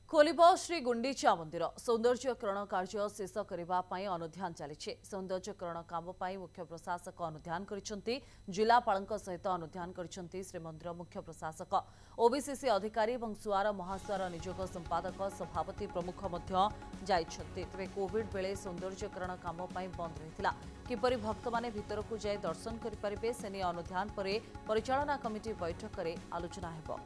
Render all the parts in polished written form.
खोलिब श्री गुंडीचा मंदिर सौंदर्यकरण कार्य शेष करने अनुधान चली सौंदर्यकरण काम मुख्य प्रशासक अनुधान करछंती जिलापाल सहित अनुधान करछंती श्रीमंदिर मुख्य प्रशासक ओबीसीसी अधिकारी और सुआर महासुआर निजोग संपादक सभापति प्रमुख तेरे कोविड बेले सौंदर्यकरण काम बंद रही किपरि भक्त माने भीतर को जाए दर्शन करें से अनुधान पर परिचालना कमिटी बैठक में आलोचना हेब।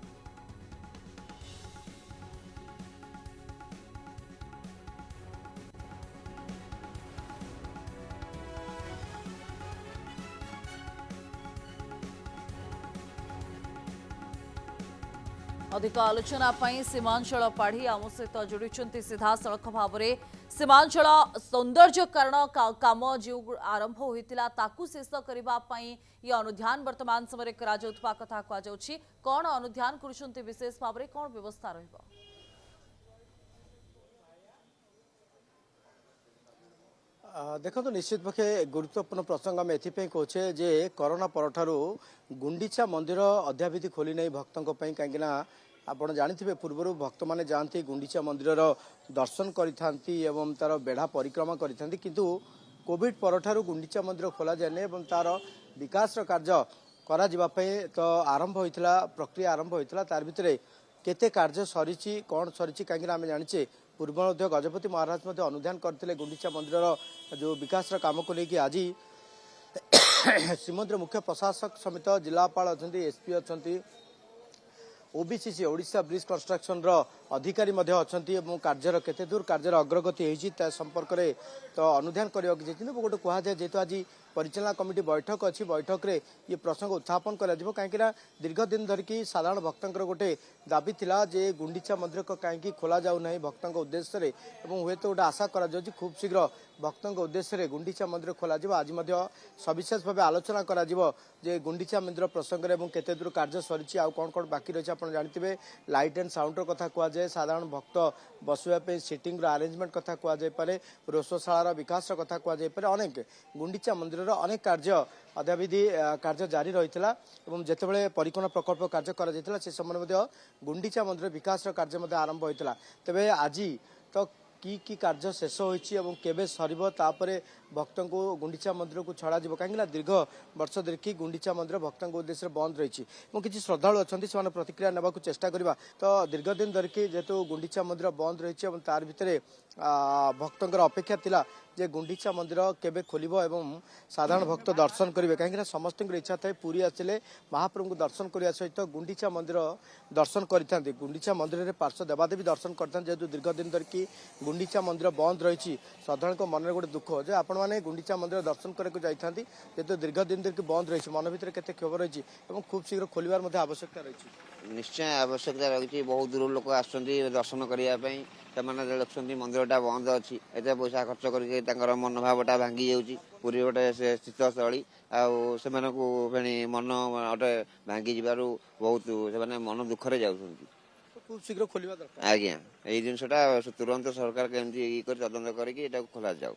अधिक आलोचना सीमांचल पाढ़ी आम सहित जोड़ी सीधा सड़क भाव में सीमांचल सौंदर्यकरण काम जो आरंभ होता शेष करने ये अनुधान वर्तमान समय कथा कहुच्छी कौन अनुधान कर विशेष भाव में कौन व्यवस्था रहिबो। देखो तो निश्चित पक्षे गुरुत्वपूर्ण प्रसंग आम एथि कहे जे कोरोना परठारू गुंडीचा मंदिर अद्यावधि खोली नहीं भक्तों कहीं आपड़ जानी पूर्व भक्त मैंने जाती गुंडीचा मंदिर दर्शन करी तार बेढ़ा परिक्रमा करी किंतु कोविड परठारू गुंडीचा मंदिर खोल जाए तार विकास कार्य करा तो आरंभ होता प्रक्रिया आरंभ होता तार भितर केते कार्य सरी कौन सरी कहीं आम जाने पूर्व गजपति महाराज अनुधान करते गुंडीचा मंदिर जो विकास काम को लेकिन आज श्रीमंदिर मुख्य प्रशासक समेत जिलापाल अच्छा एसपी अच्छा ओबीसीसी ओडिशा ब्रिज कंस्ट्रक्शन अधिकारी अच्छा कार्यर केते दूर कार्यर अग्रगति होती संपर्क में तो अनुधान करने गोटे कहुए जेहेतु आज परिचालना कमिटी बैठक अच्छी बैठक में ये प्रसंग उत्थापन कहीं दीर्घ दिन धरिकी साधारण भक्तों गोटे दाबी थिला जे गुंडीचा मंदिर को कहीं खोल जाऊना भक्तों उद्देश्य हे तो गोटे आशा करा खूब शीघ्र भक्तों उद्देश्य गुंडीचा मंदिर खोल आज सविशेष भाव आलोचना करा जे गुंडीचा मंदिर प्रसंग में केते दूर कार्य सरी आउ कौन कौन बाकी रही आप जानते लाइट एंड साउंड कथा कहुए साधारण भक्त बसवाई सीटिंग आरेंजमेंट कथा कहुए रोषशाला विकास कथा कहुए अनेक गुंडीचा मंदिर अनेक कार्य अद्यावधि कार्य जारी रही है जितेबाला परिकोण प्रकल्प कार्य कर समय गुंडीचा मंदिर विकास कार्य आरंभ होता तेज आज तो की कार्य शेष होबे सर भक्तों को गुंडीचा मंदिर को छड़ा कहीं दीर्घ वर्ष देखी गुंडीचा मंदिर भक्तों उद्देश्य बंद रही किसी श्रद्धालु अच्छा से प्रतिक्रिया नेबा चेष्टा करवा तो दीर्घ दिन धरिकी जेहेतु गुंडीचा मंदिर बंद रही तार भितर भक्तों अपेक्षा थिला जे गुंडीचा मंदिर केबे खोलिबो एवं साधारण भक्त दर्शन करेंगे कहीं समस्त इच्छा थाए पुरी आसिले महाप्रभु को दर्शन करने सहित गुंडीचा मंदिर दर्शन करते गुंडीचा मंदिर में पार्श्व देवादेवी दर्शन करते जेहेतु दीर्घ दिन धरिकी गुंडीचा मंदिर बंद रही साधारण मन में गोटे दुख जे आपण मैंने गुंडीचा मंदिर दर्शन करने जाती जेहेतु दीर्घ दिन धरिकी बंद रही मन भितर केते क्षोभ रही खूब शीघ्र खोलिबार आवश्यकता रही निश्चय आवश्यकता रही बहुत दूर लोक आसुँच दर्शन करने से देखुं मंदिरटा बंद अच्छी एत पैसा खर्च कर मनोभावटा भांगी जाऊँगी गोटे शीतस्थली से मन गोटे भांगी जबार बहुत से मन दुखरे जाऊँ खूब शीघ्र खोलिबा दरकार आज्ञा यही जिनटा तुरंत सरकार केमती तदंत करके खोला जाऊ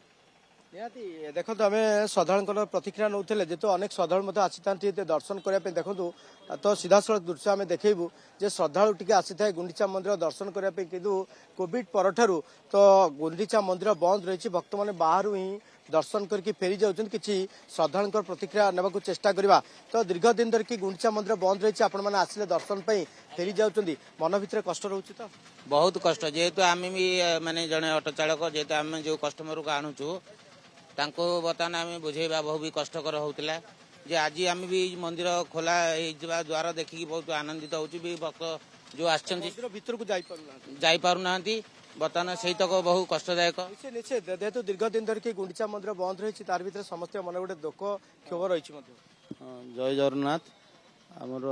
निहाती देखो आम श्रद्धा प्रतिक्रिया नौले जेहेतु अनेक श्रद्धा आसी था दर्शन करने देखूँ तो सीधासख दृश्य आम देखू जे श्रद्धालु टी आसी था गुंडीचा मंदिर दर्शन करने किंतु कोविड परठारू तो गुंडीचा मंदिर बंद रही भक्त मैंने बाहर ही दर्शन करके फेरी जाऊँ किसी श्रद्धा प्रतिक्रिया नेबा चेष्टा करवा तो दीर्घ दिन धरिकी गुंडीचा मंदिर बंद रही आपण मैंने आसिले दर्शन पर फेरी जाऊँ मन भर कष्ट रोचे तो बहुत कष्ट जेहेतु आम भी माने जड़े ऑटो चालक जेहेतु आम जो कस्टमर को आणुचु बर्तमान आम बुझेबा बहुत भी कष्टकर होता जे आज आम भी मंदिर खोला द्वार देखिकी बहुत आनंदित होती भक्त जो आतर को जाना बर्तमान से तक बहुत कष्टदायक निश्चय जेहेतु दीर्घ दिन धरिकी गुंडीचा मंदिर बंद रही तार भर समस्त मन गोटे दुख क्षोभ रही जय जगन्नाथ आमर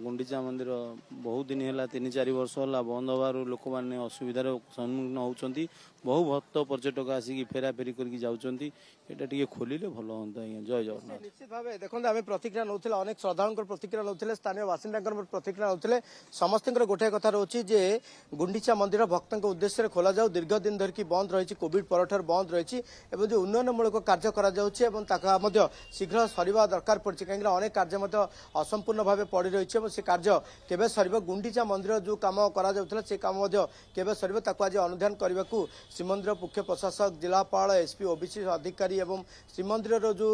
गुंडीचा मंदिर बहुत दिन है 3-4 वर्ष है बंद हबार लोक मैंने असुविधार सम्मुखीन होती बहु भक्त पर्यटक आसिक फेराफेरी करके खोलिले भल हाँ जय जगन्नाथ निश्चित भाव देखते आम प्रतिक्रिया नौले अनेक श्रद्धालु प्रतिक्रिया नौले स्थानीय बासिंदा प्रतिक्रिया नौले समस्त गोटे कथा रोचे जे गुंडीचा मंदिर भक्तों उद्देश्य खोल जाऊ दीर्घ दिन धरिकी बंद रही कोविड परठार बंद रही जो उन्नयनमूलक कार्य कर शीघ्र सरिबा दरकार पड़ी कहीं अनेक कार्य असंपूर्ण भाव पड़ रही है से कार्य केबे सर गुंडीचा मंदिर जो कम करा से कम केबे सर ताकू आज अनुधान करने को श्रीमंदिर मुख्य प्रशासक जिलापाल एसपी ओबीसी अधिकारी एवं श्रीमंदिर जो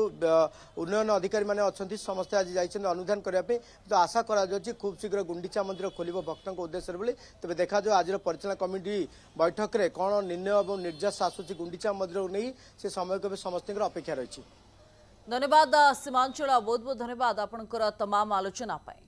उन्नयन अधिकारी मैंने अच्छा समस्ते आज जाइए अनुधान करने तो आशा करा खूब शीघ्र गुंडीचा मंदिर खोल भक्तों उद्देश्य बोली तेज देखा आज परिचालना कमिटी बैठक में कौन निर्णय और निर्देश आसूची गुंडीचा मंदिर को नहीं से समय को समस्त अपेक्षा रही। धन्यवाद सीमांचल बहुत बहुत धन्यवाद आपनकर तमाम आलोचना पाई।